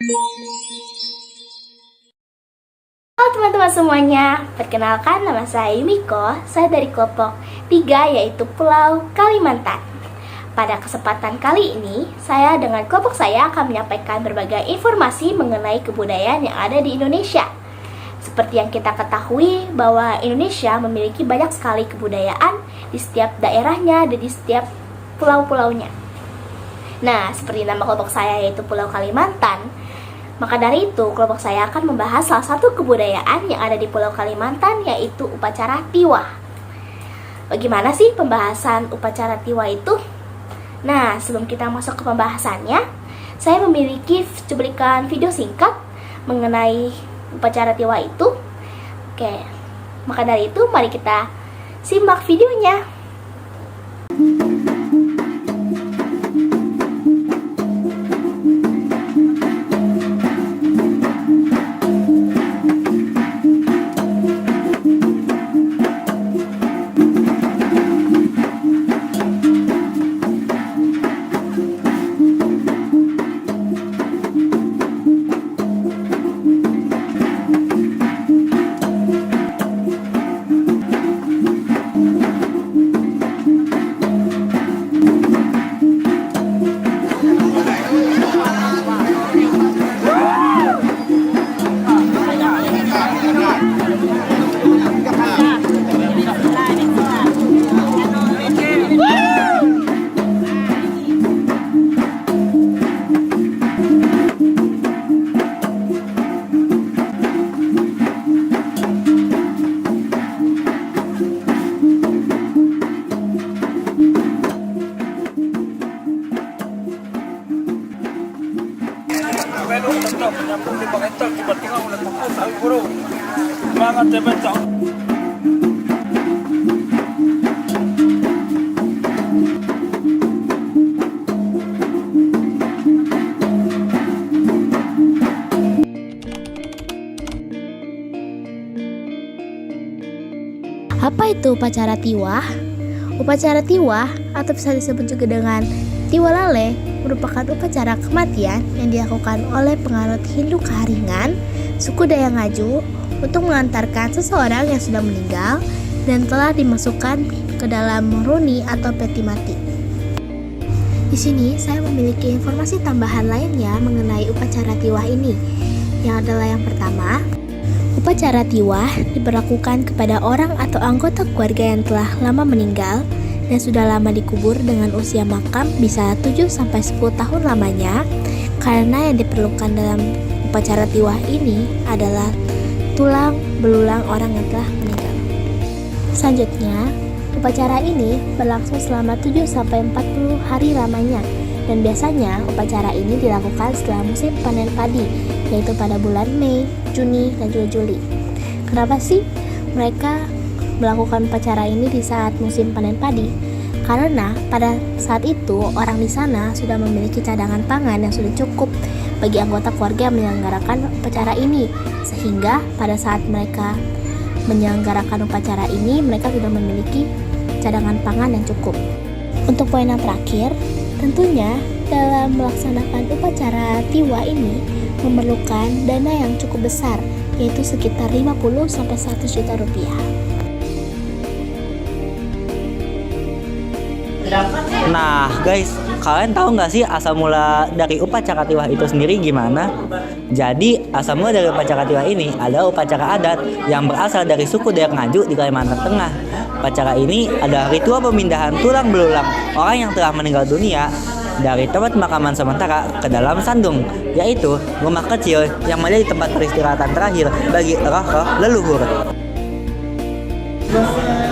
Halo teman-teman semuanya, perkenalkan nama saya Yumiko. Saya dari kelompok 3 yaitu Pulau Kalimantan. Pada kesempatan kali ini, saya dengan kelompok saya akan menyampaikan berbagai informasi mengenai kebudayaan yang ada di Indonesia. Seperti yang kita ketahui bahwa Indonesia memiliki banyak sekali kebudayaan di setiap daerahnya dan di setiap pulau-pulaunya. Nah, seperti nama kelompok saya yaitu Pulau Kalimantan, maka dari itu, kelompok saya akan membahas salah satu kebudayaan yang ada di Pulau Kalimantan, yaitu upacara Tiwah. Bagaimana sih pembahasan upacara Tiwah itu? Nah, sebelum kita masuk ke pembahasannya, saya memiliki cuplikan video singkat mengenai upacara Tiwah itu. Oke, maka dari itu, mari kita simak videonya. Tetap menyambung di Pakental tiba-tiba oleh Pakun Sawi Guru. Semangat teman-teman. Apa itu upacara Tiwah? Upacara Tiwah atau bisa disebut juga dengan Tiwalale merupakan upacara kematian yang dilakukan oleh penganut Hindu Kaharingan, suku Dayangaju, untuk mengantarkan seseorang yang sudah meninggal dan telah dimasukkan ke dalam runi atau peti mati. Di sini saya memiliki informasi tambahan lainnya mengenai upacara Tiwah ini, yang adalah yang pertama, upacara Tiwah diberlakukan kepada orang atau anggota keluarga yang telah lama meninggal dan sudah lama dikubur dengan usia makam bisa 7-10 tahun lamanya, karena yang diperlukan dalam upacara Tiwah ini adalah tulang belulang orang yang telah meninggal. Selanjutnya, upacara ini berlangsung selama 7-40 hari lamanya, dan biasanya upacara ini dilakukan setelah musim panen padi, yaitu pada bulan Mei, Juni, dan juga Juli. Kenapa sih mereka melakukan upacara ini di saat musim panen padi? Karena pada saat itu orang di sana sudah memiliki cadangan pangan yang sudah cukup bagi anggota keluarga yang menyelenggarakan upacara ini, sehingga pada saat mereka menyelenggarakan upacara ini mereka sudah memiliki cadangan pangan yang cukup. Untuk poin yang terakhir, tentunya dalam melaksanakan upacara Tiwah ini memerlukan dana yang cukup besar, yaitu sekitar 50-100 juta rupiah. Nah guys, kalian tahu nggak sih asal mula dari upacara Tiwah itu sendiri gimana? Jadi asal mula dari upacara Tiwah ini adalah upacara adat yang berasal dari suku Dayangaju di Kalimantan Tengah. Upacara ini adalah ritual pemindahan tulang belulang orang yang telah meninggal dunia dari tempat pemakaman sementara ke dalam sandung, yaitu rumah kecil yang menjadi tempat peristirahatan terakhir bagi roh-roh leluhur.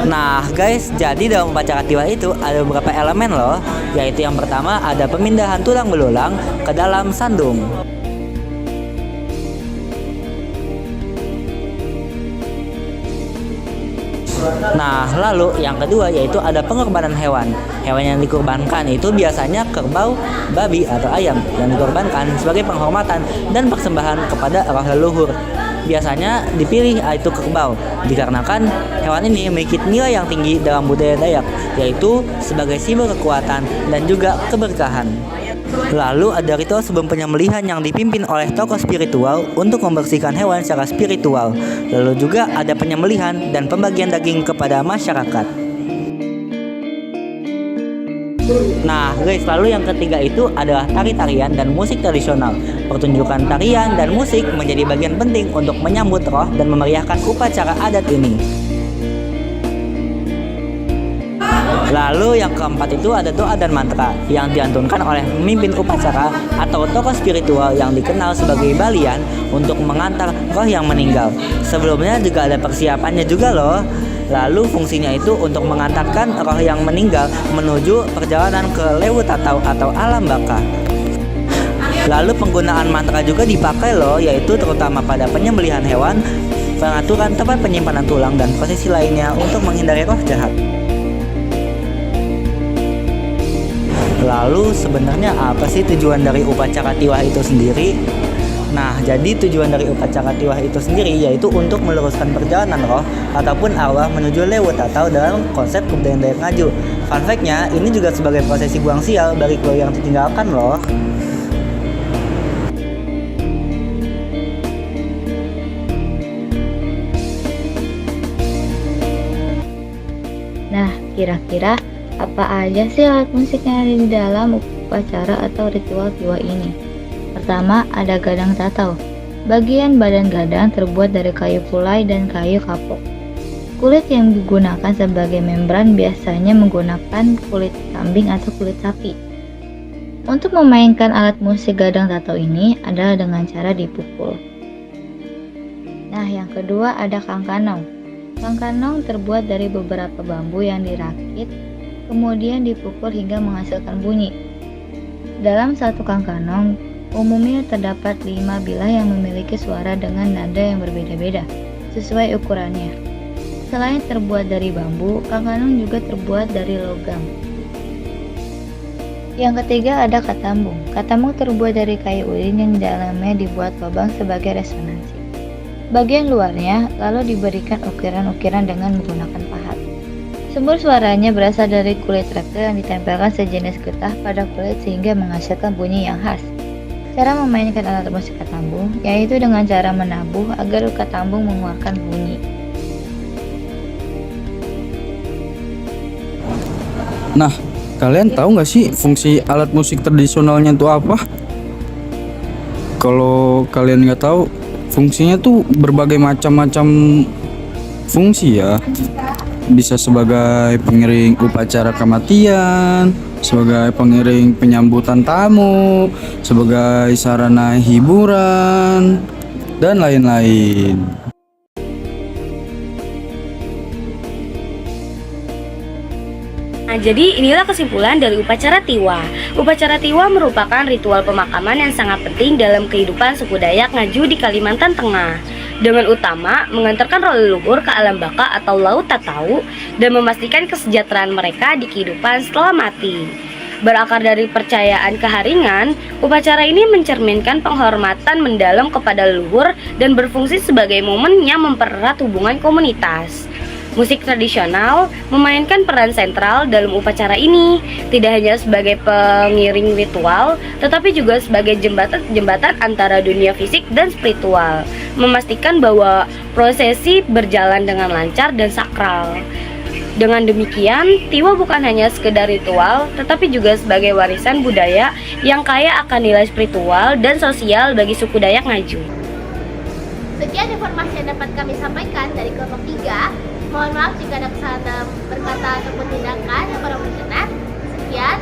Nah guys, jadi dalam upacara Tiwah itu ada beberapa elemen loh, yaitu yang pertama ada pemindahan tulang belulang ke dalam sandung. Nah, lalu yang kedua yaitu ada pengorbanan hewan. Hewan yang dikorbankan itu biasanya kerbau, babi, atau ayam yang dikorbankan sebagai penghormatan dan persembahan kepada roh leluhur. Biasanya dipilih yaitu kerbau, dikarenakan hewan ini memiliki nilai yang tinggi dalam budaya Dayak, yaitu sebagai simbol kekuatan dan juga keberkahan. Lalu ada ritual sebelum penyembelihan yang dipimpin oleh tokoh spiritual untuk membersihkan hewan secara spiritual. Lalu juga ada penyembelihan dan pembagian daging kepada masyarakat. Nah guys, lalu yang ketiga itu adalah tari-tarian dan musik tradisional. Pertunjukan tarian dan musik menjadi bagian penting untuk menyambut roh dan memeriahkan upacara adat ini. Lalu yang keempat itu ada doa dan mantra yang diantunkan oleh pemimpin upacara atau tokoh spiritual yang dikenal sebagai balian untuk mengantar roh yang meninggal. Sebelumnya juga ada persiapannya juga loh. Lalu fungsinya itu untuk mengantarkan roh yang meninggal menuju perjalanan ke Lewu Tatau atau alam baka. Lalu penggunaan mantra juga dipakai loh, yaitu terutama pada penyembelihan hewan, pengaturan tempat penyimpanan tulang dan prosesi lainnya untuk menghindari roh jahat. Lalu sebenarnya apa sih tujuan dari upacara tiwah itu sendiri? Nah, jadi tujuan dari upacara tiwah itu sendiri yaitu untuk meluruskan perjalanan roh ataupun arwah menuju Lewu Tatau dalam konsep kebudayaan Dayak Ngaju. Fun fact-nya, ini juga sebagai prosesi buang sial bagi keluarga yang ditinggalkan loh. Nah, kira-kira apa aja sih alat musik yang ada di dalam upacara atau ritual tiwah ini? Pertama, ada gadang tatau. Bagian badan gadang terbuat dari kayu pulai dan kayu kapok. Kulit yang digunakan sebagai membran biasanya menggunakan kulit kambing atau kulit sapi. Untuk memainkan alat musik gadang tatau ini adalah dengan cara dipukul. Nah, yang kedua ada kangkanong. Kangkanong terbuat dari beberapa bambu yang dirakit, kemudian dipukul hingga menghasilkan bunyi. Dalam satu kangkanong, umumnya terdapat 5 bilah yang memiliki suara dengan nada yang berbeda-beda, sesuai ukurannya. Selain terbuat dari bambu, kangkanong juga terbuat dari logam. Yang ketiga ada katambung. Katambung terbuat dari kayu ulin yang dalamnya dibuat lubang sebagai resonansi. Bagian luarnya lalu diberikan ukiran-ukiran dengan menggunakan pahat. Sumber suaranya berasal dari kulit reptil yang ditempelkan sejenis getah pada kulit sehingga menghasilkan bunyi yang khas. Cara memainkan alat musik katambung yaitu dengan cara menabuh agar katambung mengeluarkan bunyi. Nah, kalian tahu nggak sih fungsi alat musik tradisionalnya itu apa? Kalau kalian nggak tahu, fungsinya tuh berbagai macam-macam fungsi ya. Bisa sebagai pengiring upacara kematian, sebagai pengiring penyambutan tamu, sebagai sarana hiburan, dan lain-lain. Nah, jadi inilah kesimpulan dari upacara tiwah. Upacara tiwah merupakan ritual pemakaman yang sangat penting dalam kehidupan suku Dayak Ngaju di Kalimantan Tengah. Dengan utama mengantarkan roh leluhur ke alam baka atau Laut Tatau dan memastikan kesejahteraan mereka di kehidupan setelah mati. Berakar dari percayaan keharingan, upacara ini mencerminkan penghormatan mendalam kepada leluhur dan berfungsi sebagai momen yang mempererat hubungan komunitas. Musik tradisional memainkan peran sentral dalam upacara ini, tidak hanya sebagai pengiring ritual, tetapi juga sebagai jembatan antara dunia fisik dan spiritual, memastikan bahwa prosesi berjalan dengan lancar dan sakral. Dengan demikian, tiwah bukan hanya sekedar ritual, tetapi juga sebagai warisan budaya yang kaya akan nilai spiritual dan sosial bagi suku Dayak Ngaju. Sekian informasi yang dapat kami sampaikan dari kelompok 3. Mohon maaf jika ada kesalahan dalam berkata ataupun tindakan yang kurang berkenan. Sekian,